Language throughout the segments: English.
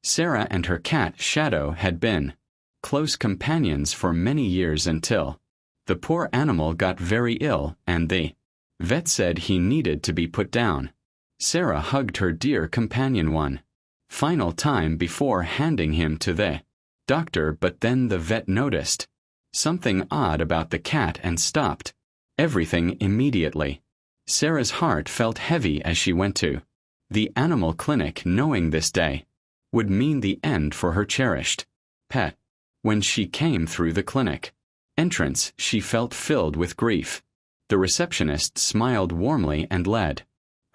Sarah and her cat, Shadow, had been close companions for many years until the poor animal got very ill and the vet said he needed to be put down. Sarah hugged her dear companion one final time before handing him to the doctor, but then the vet noticed something odd about the cat and stopped everything immediately. Sarah's heart felt heavy as she went to the animal clinic, knowing this day would mean the end for her cherished pet. When she came through the clinic entrance, she felt filled with grief. The receptionist smiled warmly and led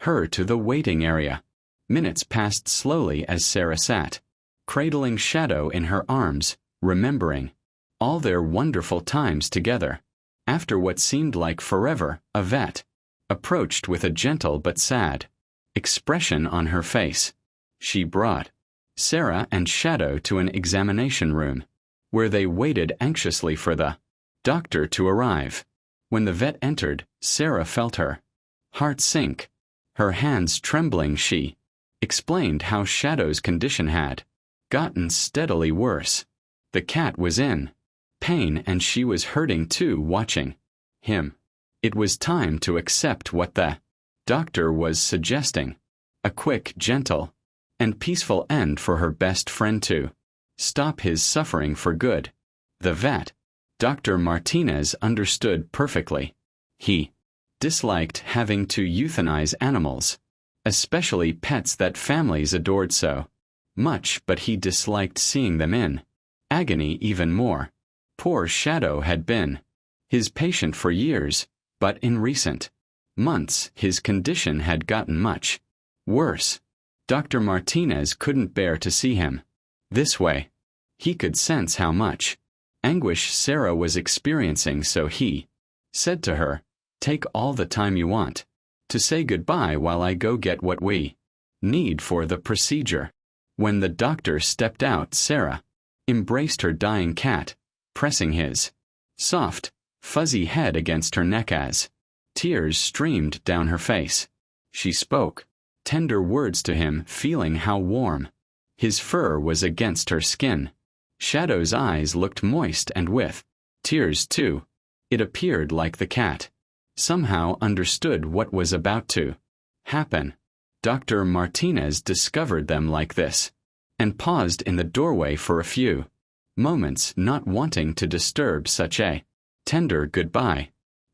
her to the waiting area. Minutes passed slowly as Sarah sat, cradling Shadow in her arms, remembering all their wonderful times together. After what seemed like forever, a vet approached with a gentle but sad expression on her face. She brought Sarah and Shadow to an examination room, where they waited anxiously for the doctor to arrive. When the vet entered, Sarah felt her heart sink. Her hands trembling, she explained how Shadow's condition had gotten steadily worse. The cat was in pain and she was hurting too watching him. It was time to accept what the doctor was suggesting, a quick, gentle, and peaceful end for her best friend to stop his suffering for good. The vet, Dr. Martinez, understood perfectly. He disliked having to euthanize animals, especially pets that families adored so much, but he disliked seeing them in agony even more. Poor Shadow had been his patient for years, but in recent months his condition had gotten much worse. Dr. Martinez couldn't bear to see him this way. He could sense how much anguish Sarah was experiencing, so he said to her, "Take all the time you want to say goodbye while I go get what we need for the procedure." When the doctor stepped out, Sarah embraced her dying cat, pressing his soft, fuzzy head against her neck as tears streamed down her face. She spoke tender words to him, feeling how warm his fur was against her skin. Shadow's eyes looked moist and with tears too. It appeared like the cat somehow understood what was about to happen. Dr. Martinez discovered them like this, and paused in the doorway for a few moments, not wanting to disturb such a tender goodbye.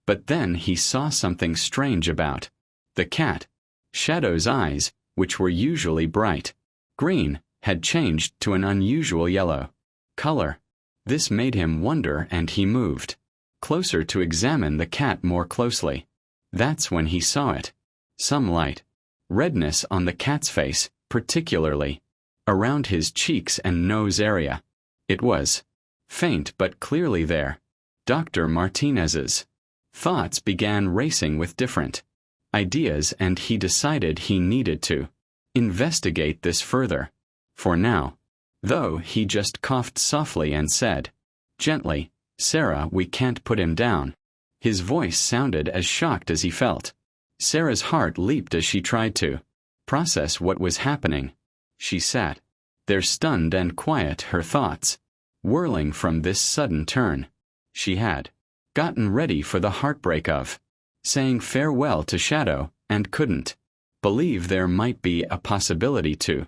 But then he saw something strange about the cat. Shadow's eyes, which were usually bright green, had changed to an unusual yellow color. This made him wonder, and he moved closer to examine the cat more closely. That's when he saw it. Some light redness on the cat's face, particularly around his cheeks and nose area. It was faint but clearly there. Dr. Martinez's thoughts began racing with different ideas, and he decided he needed to investigate this further. For now, though, he just coughed softly and said gently, "Sarah, we can't put him down." His voice sounded as shocked as he felt. Sarah's heart leaped as she tried to process what was happening. She sat there stunned and quiet, her thoughts whirling from this sudden turn. She had gotten ready for the heartbreak of saying farewell to Shadow, and couldn't believe there might be a possibility to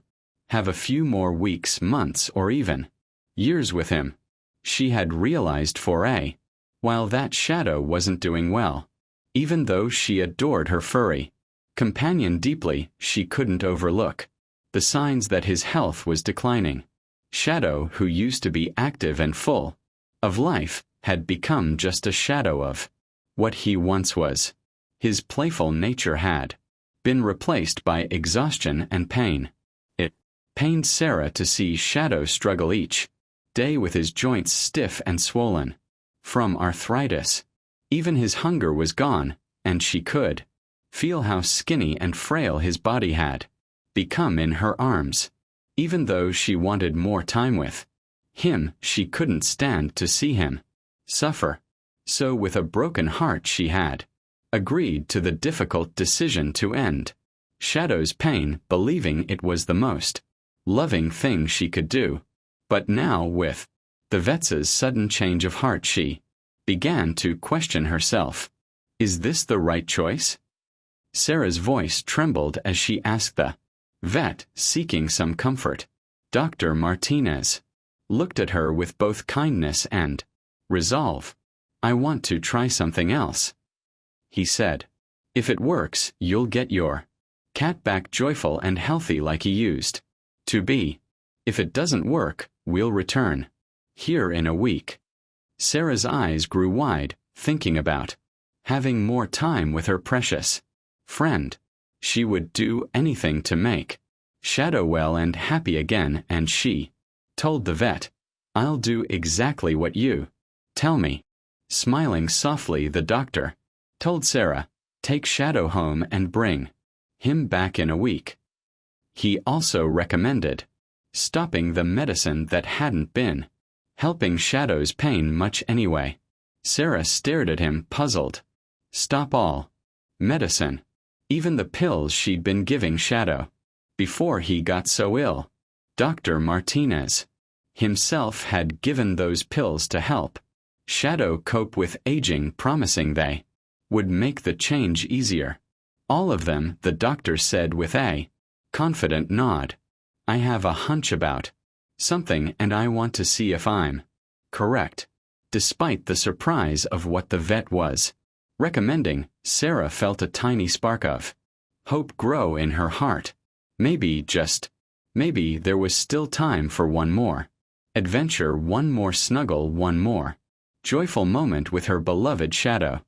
have a few more weeks, months, or even years with him. She had realized for a while that Shadow wasn't doing well. Even though she adored her furry companion deeply, she couldn't overlook the signs that his health was declining. Shadow, who used to be active and full of life, had become just a shadow of what he once was. His playful nature had been replaced by exhaustion and pain. It pained Sarah to see Shadow struggle each day with his joints stiff and swollen from arthritis. Even his hunger was gone, and she could feel how skinny and frail his body had become in her arms. Even though she wanted more time with him, she couldn't stand to see him suffer. So with a broken heart she had agreed to the difficult decision to end Shadow's pain, believing it was the most loving thing she could do. But now with the vet's sudden change of heart, she began to question herself. Is this the right choice? Sarah's voice trembled as she asked the vet, seeking some comfort. Dr. Martinez looked at her with both kindness and resolve. I want to try something else, he said. If it works, you'll get your cat back joyful and healthy like he used to be. If it doesn't work, we'll return here in a week. Sarah's eyes grew wide, thinking about having more time with her precious friend. She would do anything to make Shadow well and happy again, and she told the vet, I'll do exactly what you tell me. Smiling softly, the doctor told Sarah, take Shadow home and bring him back in a week. He also recommended stopping the medicine that hadn't been helping Shadow's pain much anyway. Sarah stared at him, puzzled. Stop all medicine, even the pills she'd been giving Shadow before he got so ill. Dr. Martinez himself had given those pills to help Shadow cope with aging, promising they would make the change easier. All of them, the doctor said with a confident nod. I have a hunch about something and I want to see if I'm correct. Despite the surprise of what the vet was recommending, Sarah felt a tiny spark of hope grow in her heart. Maybe, just maybe, there was still time for one more adventure, one more snuggle, one more joyful moment with her beloved Shadow.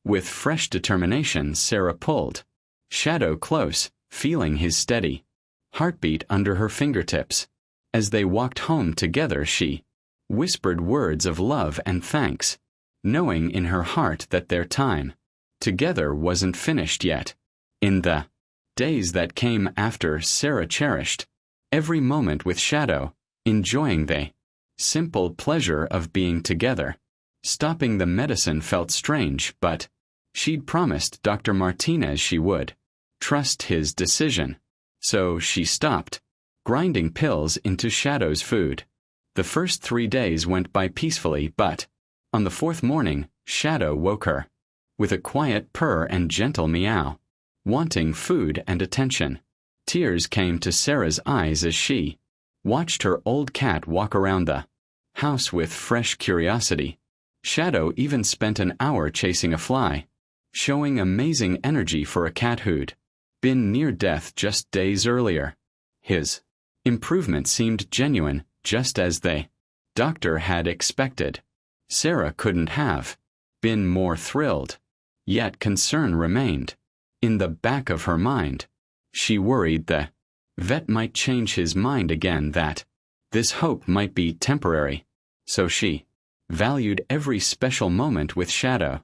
With fresh determination, Sarah pulled Shadow close, feeling his steady heartbeat under her fingertips. As they walked home together, she whispered words of love and thanks, knowing in her heart that their time together wasn't finished yet. In the days that came after, Sarah cherished every moment with Shadow, enjoying the simple pleasure of being together. Stopping the medicine felt strange, but she'd promised Dr. Martinez she would trust his decision. So she stopped grinding pills into Shadow's food. The first 3 days went by peacefully, but on the 4th morning, Shadow woke her with a quiet purr and gentle meow, wanting food and attention. Tears came to Sarah's eyes as she watched her old cat walk around the house with fresh curiosity. Shadow even spent an hour chasing a fly, showing amazing energy for a cat who'd been near death just days earlier. His improvement seemed genuine, just as the doctor had expected. Sarah couldn't have been more thrilled. Yet concern remained in the back of her mind. She worried the vet might change his mind again, that this hope might be temporary. So she valued every special moment with Shadow,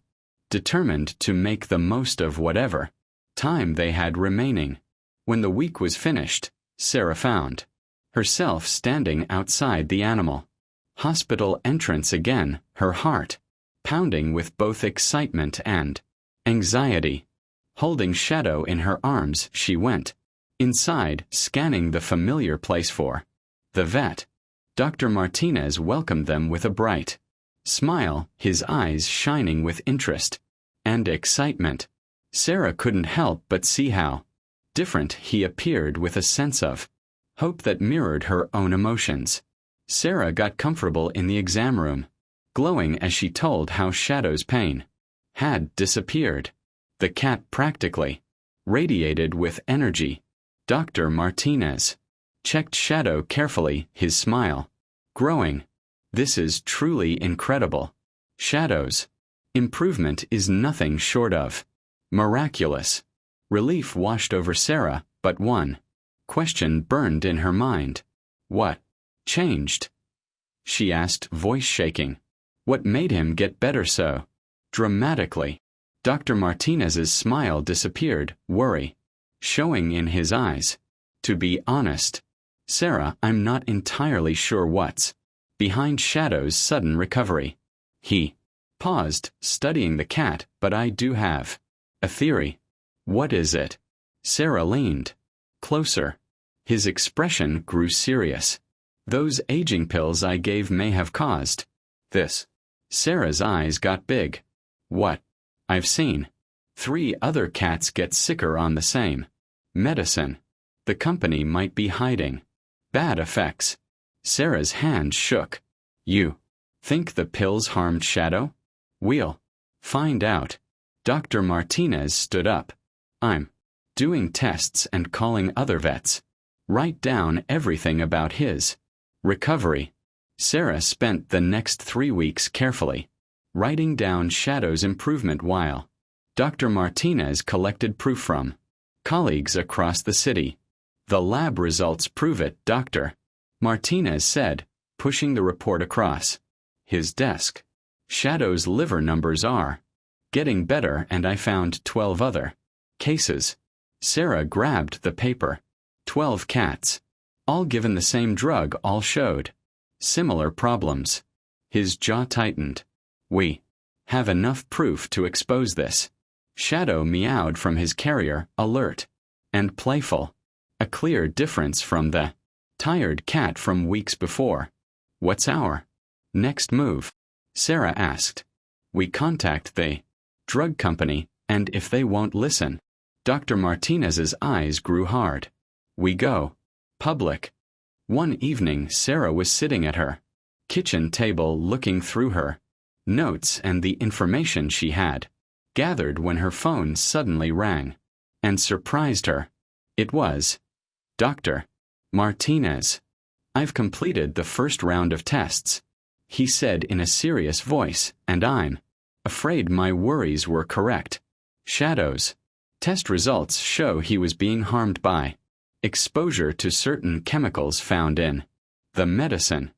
determined to make the most of whatever time they had remaining. When the week was finished, Sarah found herself standing outside the animal hospital entrance again, her heart pounding with both excitement and anxiety. Holding Shadow in her arms, she went inside, scanning the familiar place for the vet. Dr. Martinez welcomed them with a bright smile, his eyes shining with interest and excitement. Sarah couldn't help but see how different he appeared, with a sense of hope that mirrored her own emotions. Sarah got comfortable in the exam room, glowing as she told how Shadow's pain had disappeared. The cat practically radiated with energy. Dr. Martinez checked Shadow carefully, his smile growing. This is truly incredible. Shadow's improvement is nothing short of miraculous. Relief washed over Sarah, but one question burned in her mind. What changed? She asked, voice shaking. What made him get better so dramatically? Dr. Martinez's smile disappeared, worry showing in his eyes. To be honest, Sarah, I'm not entirely sure what's behind Shadow's sudden recovery. He paused, studying the cat, but I do have a theory. What is it? Sarah leaned closer, His expression grew serious. Those aging pills I gave may have caused this. Sarah's eyes got big. What? I've seen 3 other cats get sicker on the same medicine. The company might be hiding bad effects. Sarah's hand shook. You think the pills harmed Shadow? We'll find out. Dr. Martinez stood up. I'm doing tests and calling other vets. Write down everything about his recovery. Sarah spent the next 3 weeks carefully writing down Shadow's improvement while Dr. Martinez collected proof from colleagues across the city. The lab results prove it, Dr. Martinez said, pushing the report across his desk. Shadow's liver numbers are getting better, and I found 12 other cases. Sarah grabbed the paper. 12 cats, all given the same drug, all showed similar problems. His jaw tightened. We have enough proof to expose this. Shadow meowed from his carrier, alert and playful. A clear difference from the tired cat from weeks before. What's our next move? Sarah asked. We contact the drug company, and if they won't listen. Dr. Martinez's eyes grew hard. We go public. One evening Sarah was sitting at her kitchen table looking through her notes and the information she had gathered when her phone suddenly rang and surprised her. It was Dr. Martinez. I've completed the first round of tests, he said in a serious voice, and I'm afraid my worries were correct. Shadow's test results show he was being harmed by exposure to certain chemicals found in the medicine.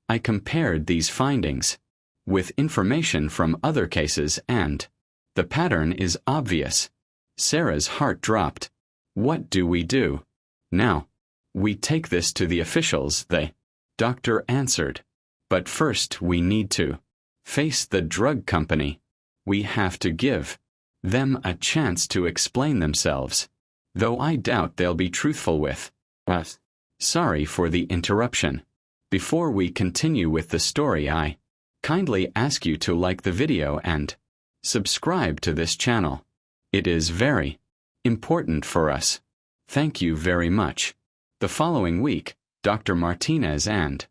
I compared these findings with information from other cases, and the pattern is obvious. Sarah's heart dropped. What do we do now? We take this to the officials, the doctor answered. But first we need to face the drug company. We have to give them a chance to explain themselves, though I doubt they'll be truthful with us. Sorry for the interruption. Before we continue with the story, I kindly ask you to like the video and subscribe to this channel. It is very important for us. Thank you very much. The following week, Dr. Martinez and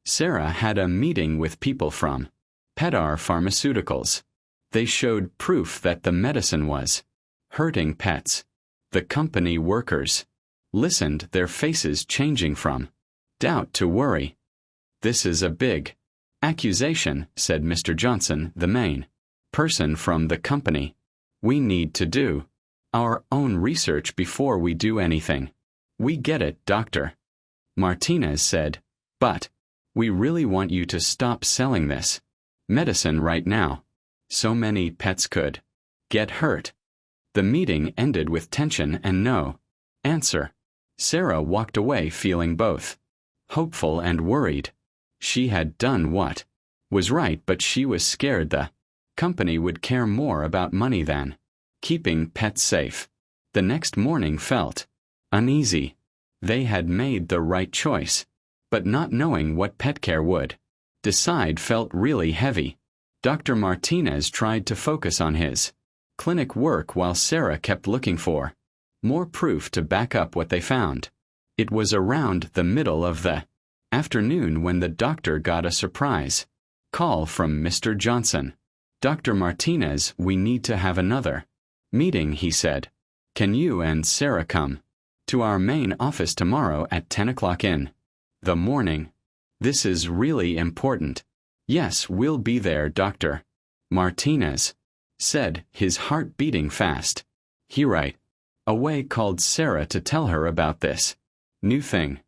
Sarah had a meeting with people from Pedar Pharmaceuticals. They showed proof that the medicine was hurting pets. The company workers listened, their faces changing from doubt to worry. This is a big accusation, said Mr. Johnson, the main person from the company. We need to do our own research before we do anything. We get it, Dr. Martinez said, but we really want you to stop selling this medicine right now. So many pets could get hurt. The meeting ended with tension and no answer. Sarah walked away feeling both hopeful and worried. She had done what was right, but she was scared the company would care more about money than keeping pets safe. The next morning felt uneasy. They had made the right choice, but not knowing what pet care would decide felt really heavy. Dr. Martinez tried to focus on his clinic work while Sarah kept looking for more proof to back up what they found. It was around the middle of the afternoon when the doctor got a surprise call from Mr. Johnson. Dr. Martinez, we need to have another meeting, he said. Can you and Sarah come to our main office tomorrow at 10 o'clock in the morning? This is really important. Yes, we'll be there, Dr. Martinez said, his heart beating fast. He right away called Sarah to tell her about this new thing.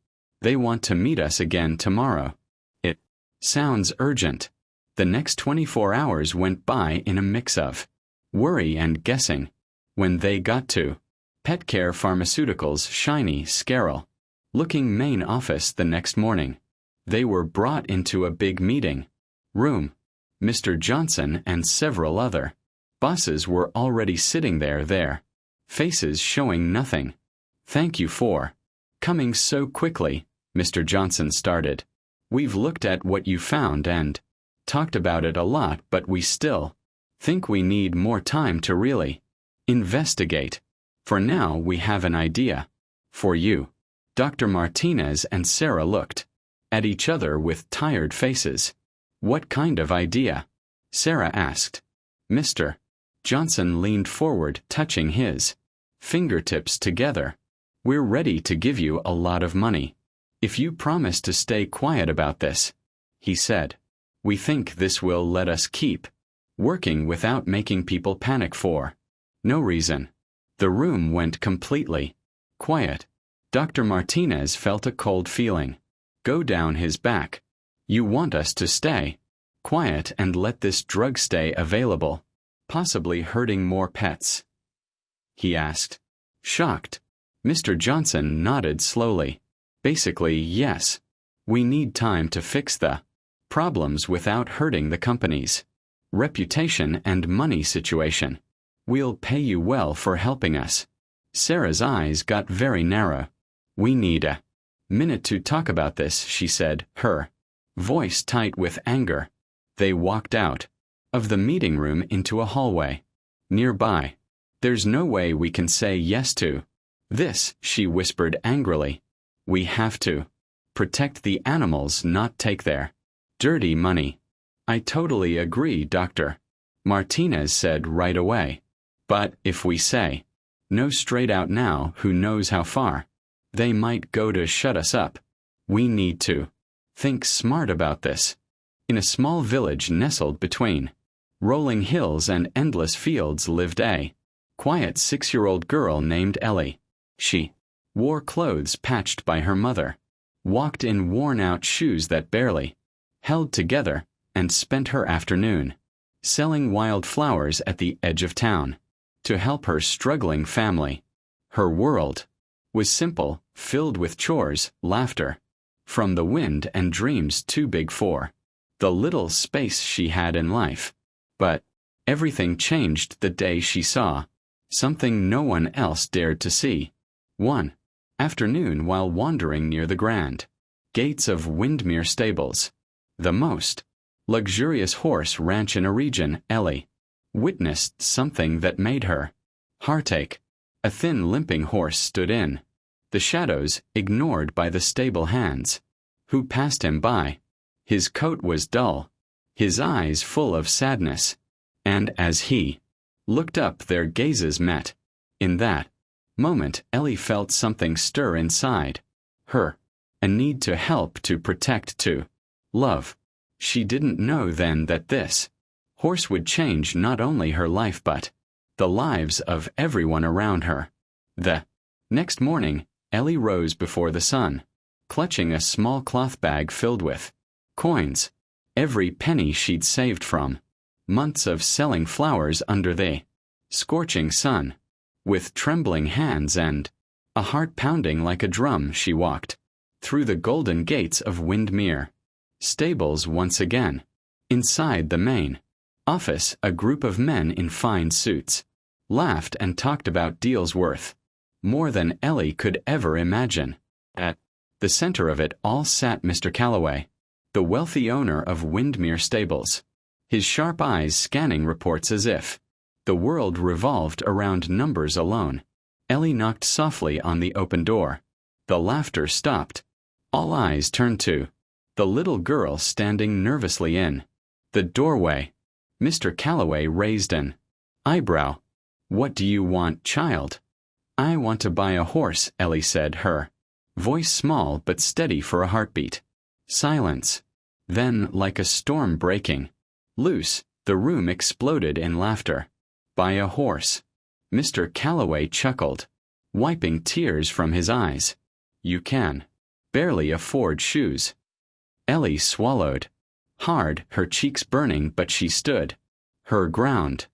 They want to meet us again tomorrow. It sounds urgent. The next 24 hours went by in a mix of worry and guessing. When they got to Petcare Pharmaceuticals' shiny, sterile-looking main office the next morning, they were brought into a big meeting room. Mr. Johnson and several other bosses were already sitting there, their faces showing nothing. Thank you for Coming so quickly, Mr. Johnson started. We've looked at what you found and talked about it a lot, but we still think we need more time to really investigate. For now, we have an idea. For you. Dr. Martinez and Sarah looked at each other with tired faces. What kind of idea? Sarah asked. Mr. Johnson leaned forward, touching his fingertips together. We're ready to give you a lot of money if you promise to stay quiet about this, he said. We think this will let us keep working without making people panic for no reason. The room went completely quiet. Dr. Martinez felt a cold feeling go down his back. You want us to stay quiet and let this drug stay available, possibly hurting more pets? He asked. Shocked. Mr. Johnson nodded slowly. Basically, yes. We need time to fix the problems without hurting the company's reputation and money situation. We'll pay you well for helping us. Sarah's eyes got very narrow. We need a minute to talk about this, she said, her voice tight with anger. They walked out of the meeting room into a hallway nearby. There's no way we can say yes to this, she whispered angrily. We have to protect the animals, not take their dirty money. I totally agree, Dr. Martinez said right away. But if we say no straight out now, who knows how far they might go to shut us up. We need to think smart about this. In a small village nestled between rolling hills and endless fields lived a quiet 6-year-old girl named Ellie. She wore clothes patched by her mother, walked in worn-out shoes that barely held together, and spent her afternoon selling wild flowers at the edge of town to help her struggling family. Her world was simple, filled with chores, laughter from the wind, and dreams too big for the little space she had in life. But everything changed the day she saw something no one else dared to see. One afternoon, while wandering near the grand gates of Windmere Stables, the most luxurious horse ranch in a region, Ellie witnessed something that made her heartache. A thin, limping horse stood in the shadows, ignored by the stable hands who passed him by. His coat was dull, his eyes full of sadness, and as he looked up, their gazes met. In that moment, Ellie felt something stir inside her, a need to help, to protect, to love. She didn't know then that this horse would change not only her life but the lives of everyone around her. The next morning, Ellie rose before the sun, clutching a small cloth bag filled with coins, every penny she'd saved from months of selling flowers under the scorching sun. With trembling hands and a heart pounding like a drum, she walked through the golden gates of Windmere Stables once again. Inside the main office, a group of men in fine suits laughed and talked about deals worth more than Ellie could ever imagine. At the center of it all sat Mr. Calloway, the wealthy owner of Windmere Stables, his sharp eyes scanning reports as if the world revolved around numbers alone. Ellie knocked softly on the open door. The laughter stopped. All eyes turned to the little girl standing nervously in the doorway. Mr. Calloway raised an eyebrow. What do you want, child? I want to buy a horse, Ellie said, her voice small but steady for a heartbeat. Silence. Then, like a storm breaking loose, the room exploded in laughter. Buy a horse. Mr. Calloway chuckled, wiping tears from his eyes. You can barely afford shoes. Ellie swallowed hard, her cheeks burning, but she stood her ground.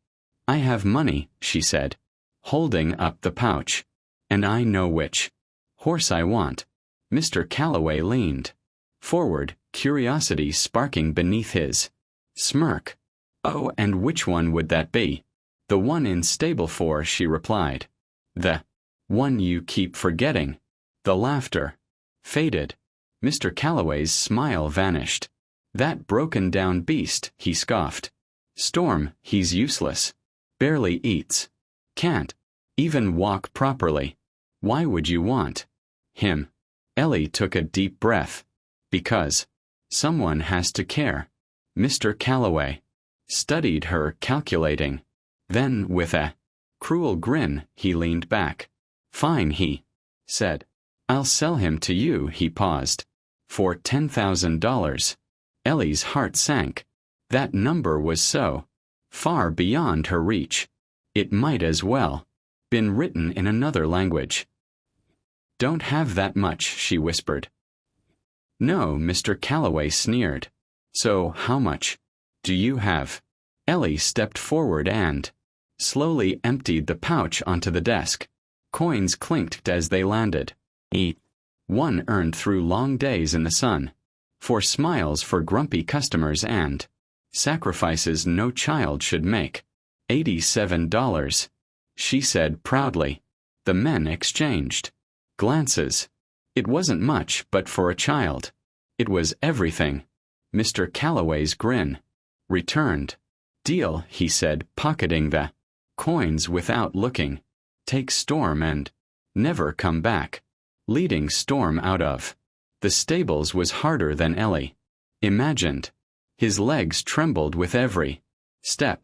I have money, she said, holding up the pouch, and I know which horse I want. Mr. Calloway leaned forward, curiosity sparking beneath his smirk. Oh, and which one would that be? The one in stable 4, she replied. The one you keep forgetting. The laughter faded. Mr. Calloway's smile vanished. That broken-down beast, he scoffed. Storm, he's useless. Barely eats. Can't even walk properly. Why would you want him? Ellie took a deep breath. Because someone has to care. Mr. Calloway studied her, calculating. Then, with a cruel grin, he leaned back. Fine, he said. I'll sell him to you, he paused. For $10,000. Ellie's heart sank. That number was so far beyond her reach. It might as well been written in another language. Don't have that much, she whispered. No, Mr. Calloway sneered. So, how much do you have? Ellie stepped forward and slowly emptied the pouch onto the desk. Coins clinked as they landed. One earned through long days in the sun. For smiles for grumpy customers and sacrifices no child should make. $87, she said proudly. The men exchanged glances. It wasn't much, but for a child, it was everything. Mr. Calloway's grin returned. Deal, he said, pocketing the coins without looking. Take Storm and never come back. Leading Storm out of the stables was harder than Ellie imagined. His legs trembled with every step.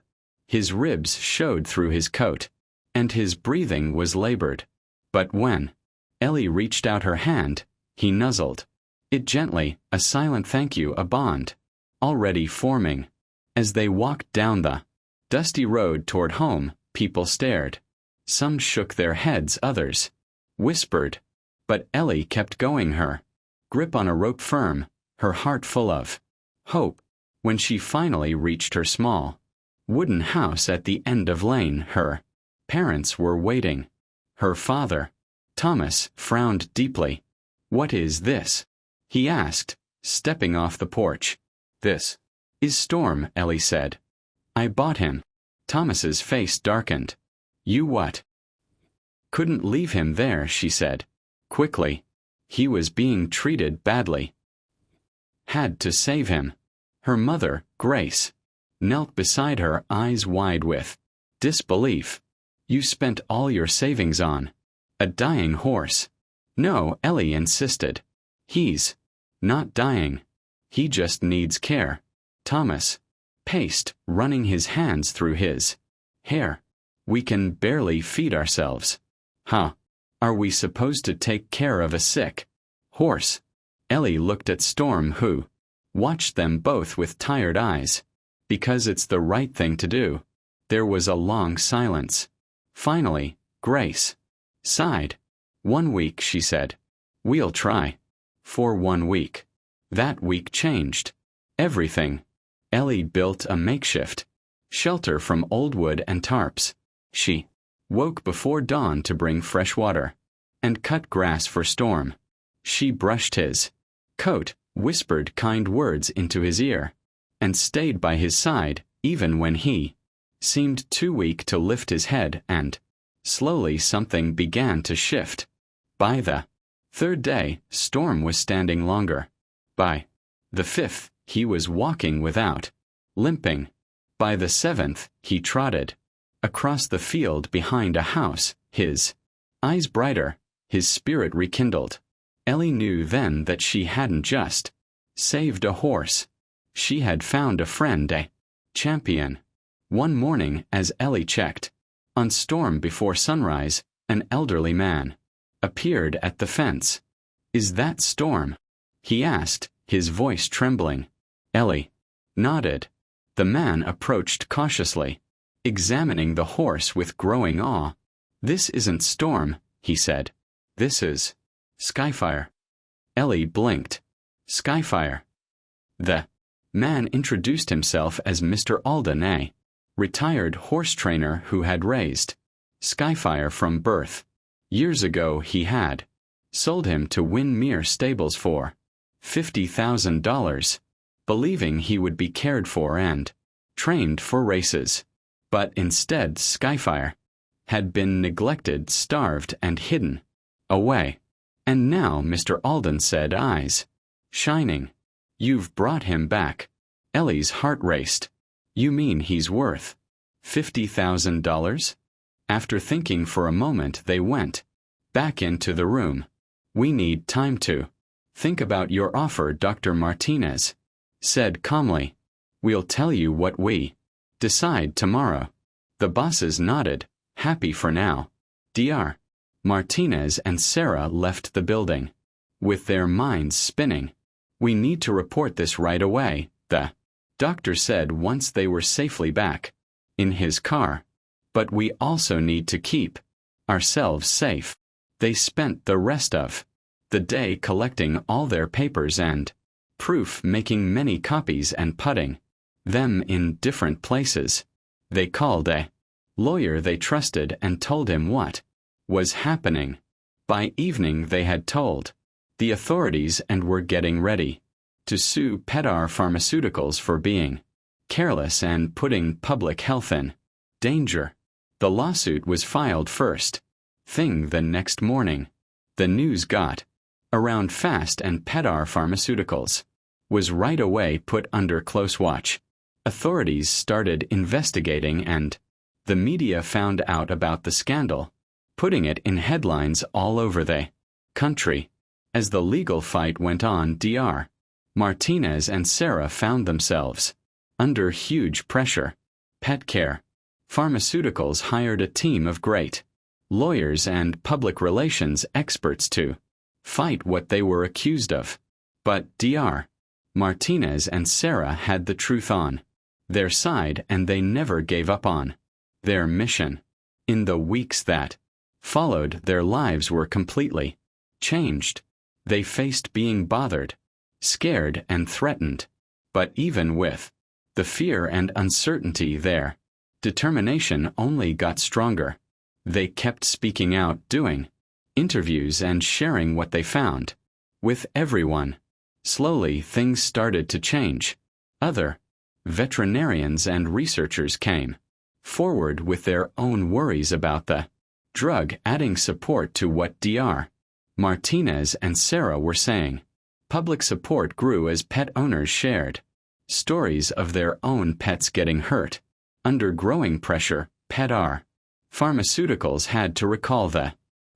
His ribs showed through his coat, and his breathing was labored. But when Ellie reached out her hand, he nuzzled it gently, a silent thank you, a bond already forming. As they walked down the dusty road toward home, people stared. Some shook their heads, others whispered. But Ellie kept going, her grip on a rope firm, her heart full of hope. When she finally reached her small wooden house at the end of lane, her parents were waiting. Her father, Thomas, frowned deeply. What is this? He asked, stepping off the porch. This is Storm, Ellie said. I bought him. Thomas's face darkened. You what? Couldn't leave him there, she said. Quickly. He was being treated badly. Had to save him. Her mother, Grace, knelt beside her, eyes wide with disbelief. You spent all your savings on a dying horse. No, Ellie insisted. He's not dying. He just needs care. Thomas paced, running his hands through his hair. We can barely feed ourselves. Huh? Are we supposed to take care of a sick horse? Ellie looked at Storm, who watched them both with tired eyes. Because it's the right thing to do. There was a long silence. Finally, Grace sighed. 1 week, she said. We'll try. For 1 week. That week changed everything. Ellie built a makeshift shelter from old wood and tarps. She woke before dawn to bring fresh water and cut grass for Storm. She brushed his coat, whispered kind words into his ear, and stayed by his side even when he seemed too weak to lift his head, and slowly something began to shift. By the third day, Storm was standing longer. By the fifth, he was walking without limping. By the seventh, he trotted across the field behind a house, his eyes brighter, his spirit rekindled. Ellie knew then that she hadn't just saved a horse. She had found a friend, a champion. One morning, as Ellie checked on Storm before sunrise, an elderly man appeared at the fence. Is that Storm? He asked, his voice trembling. Ellie nodded. The man approached cautiously, examining the horse with growing awe. This isn't Storm, he said. This is Skyfire. Ellie blinked. Skyfire. The man introduced himself as Mr. Alden, a retired horse trainer who had raised Skyfire from birth. Years ago he had sold him to Winmere Stables for $50,000, believing he would be cared for and trained for races. But instead Skyfire had been neglected, starved, and hidden away. And now Mr. Alden said, eyes shining. You've brought him back. Ellie's heart raced. You mean he's worth $50,000? After thinking for a moment, they went back into the room. We need time to think about your offer, Dr. Martinez said calmly. We'll tell you what we decide tomorrow. The bosses nodded, happy for now. Dr. Martinez and Sarah left the building, with their minds spinning. We need to report this right away, the doctor said once they were safely back in his car. But we also need to keep ourselves safe. They spent the rest of the day collecting all their papers and proof, making many copies and putting them in different places. They called a lawyer they trusted and told him what was happening. By evening they had told the authorities and were getting ready to sue Pedar Pharmaceuticals for being careless and putting public health in danger. The lawsuit was filed first thing the next morning. The news got around fast and Pedar Pharmaceuticals was right away put under close watch. Authorities started investigating and the media found out about the scandal, putting it in headlines all over the country. As the legal fight went on, Dr. Martinez and Sarah found themselves under huge pressure. Petcare Pharmaceuticals hired a team of great lawyers and public relations experts to fight what they were accused of. But Dr. Martinez and Sarah had the truth on their side, and they never gave up on their mission. In the weeks that followed, their lives were completely changed. They faced being bothered, scared, and threatened. But even with the fear and uncertainty, their determination only got stronger. They kept speaking out, doing interviews, and sharing what they found with everyone. Slowly, things started to change. Other veterinarians and researchers came forward with their own worries about the drug, adding support to what Dr. Martinez and Sarah were saying. Public support grew as pet owners shared stories of their own pets getting hurt. Under growing pressure, Pedar Pharmaceuticals had to recall the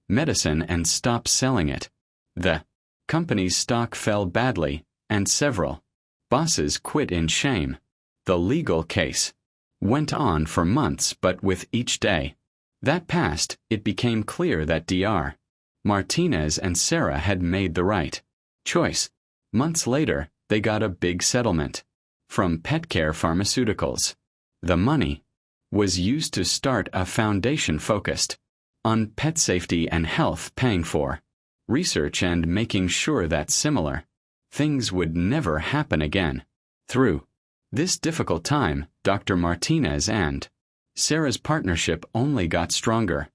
medicine and stop selling it. The company's stock fell badly, and several bosses quit in shame. The legal case went on for months, but with each day that passed, it became clear that Dr. Martinez and Sarah had made the right choice. Months later, they got a big settlement from Petcare Pharmaceuticals. The money was used to start a foundation focused on pet safety and health, paying for research and making sure that similar things would never happen again. Through this difficult time, Dr. Martinez and Sarah's partnership only got stronger.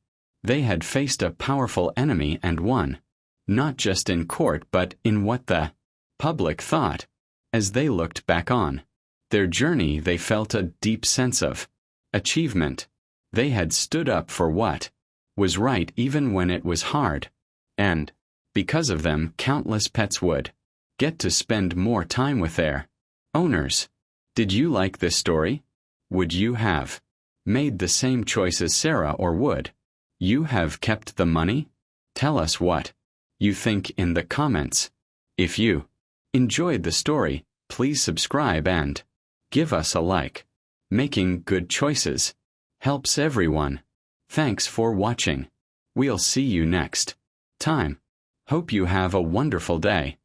They had faced a powerful enemy and won, not just in court but in what the public thought. As they looked back on their journey, they felt a deep sense of achievement. They had stood up for what was right even when it was hard. And because of them, countless pets would get to spend more time with their owners. Did you like this story? Would you have made the same choice as Sarah, or would you have kept the money? Tell us what you think in the comments. If you enjoyed the story, please subscribe and give us a like. Making good choices helps everyone. Thanks for watching. We'll see you next time. Hope you have a wonderful day.